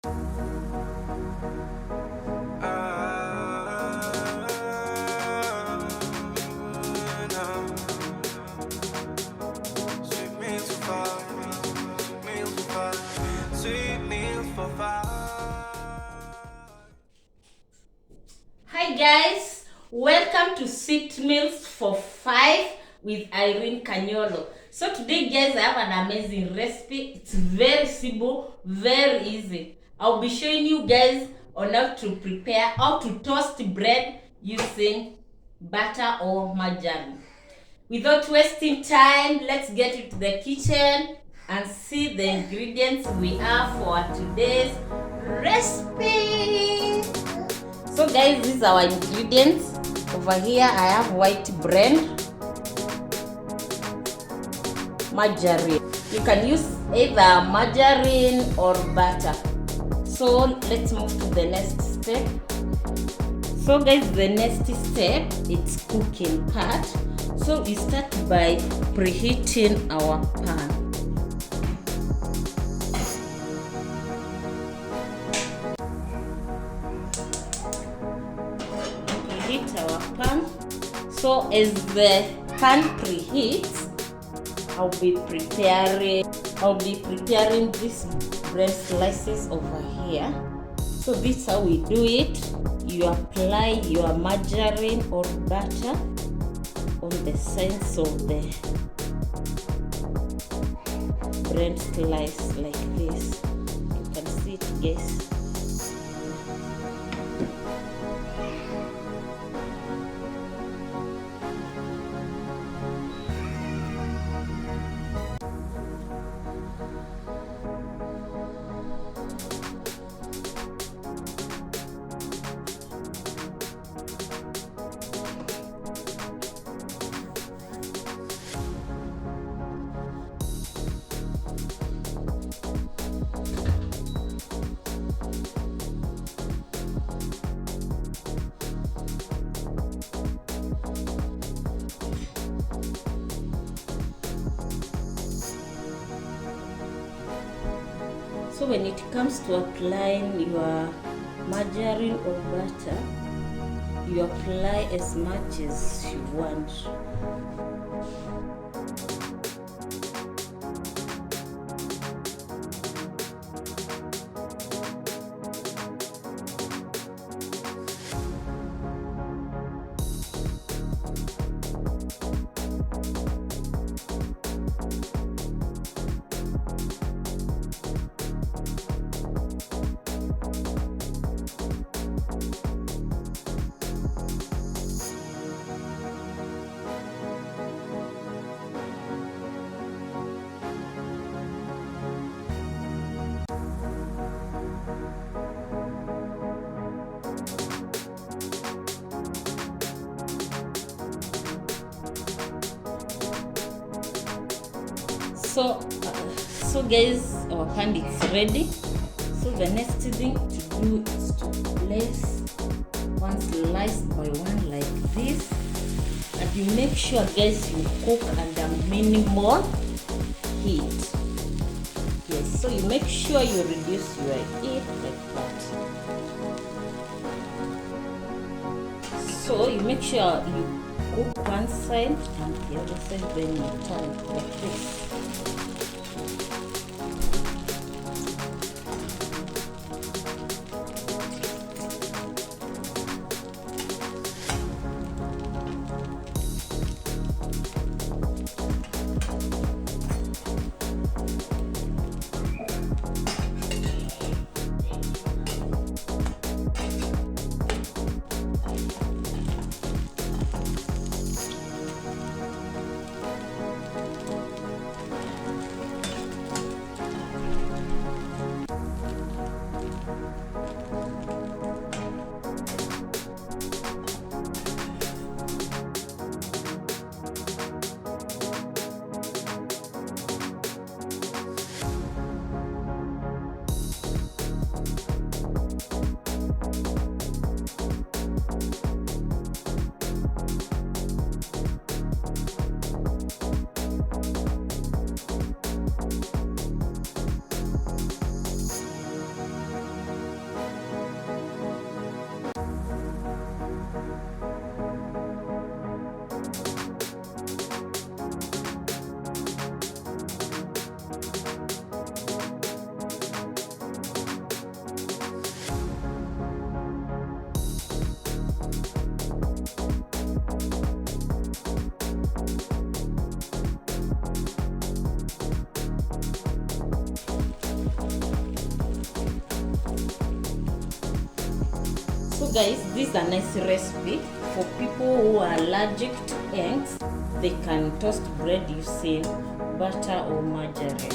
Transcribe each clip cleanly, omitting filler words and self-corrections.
Hi guys, welcome to Sweet Meals for 5 with Irene Kanyolo. So today guys, I have an amazing recipe. It's very simple, very easy. I'll be showing you guys on how to toast bread using butter or margarine. Without wasting time, let's get into the kitchen and see the ingredients we have for today's recipe. So guys, these are our ingredients. Over here I have white bread, margarine. You can use either margarine or butter. So let's move to the next step. So guys, the next step, it's cooking part. So we start by preheating our pan. Preheat our pan. So as the pan preheats, I'll be preparing these bread slices over here. So this is how we do it. You apply your margarine or butter on the sides of the bread slice like this. You can see it, guys. So when it comes to applying your margarine or butter, you apply as much as you want. So guys, our pan is ready. So the next thing to do is to place one slice by one like this, and you make sure guys you cook under minimal heat. Yes, so you make sure you reduce your heat like that. So you make sure you cook one side and the other side, then you turn like this. guys, this is a nice recipe for people who are allergic to eggs. They can toast bread using butter or margarine.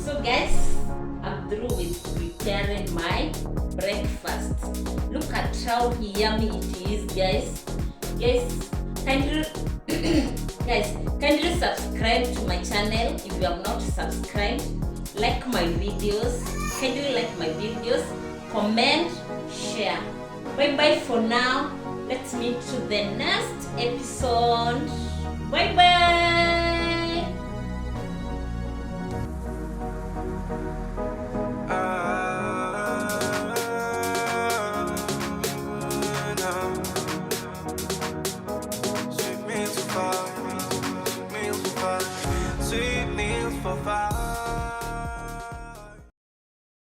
So guys, I'm through with preparing my breakfast. Look at how yummy it is, guys. Kindly kindly subscribe to my channel if you have not subscribed. Like my videos. Kindly like my videos. Comment, share. Bye bye for now. Let's meet to the next episode. Bye bye. Sweet meals for five.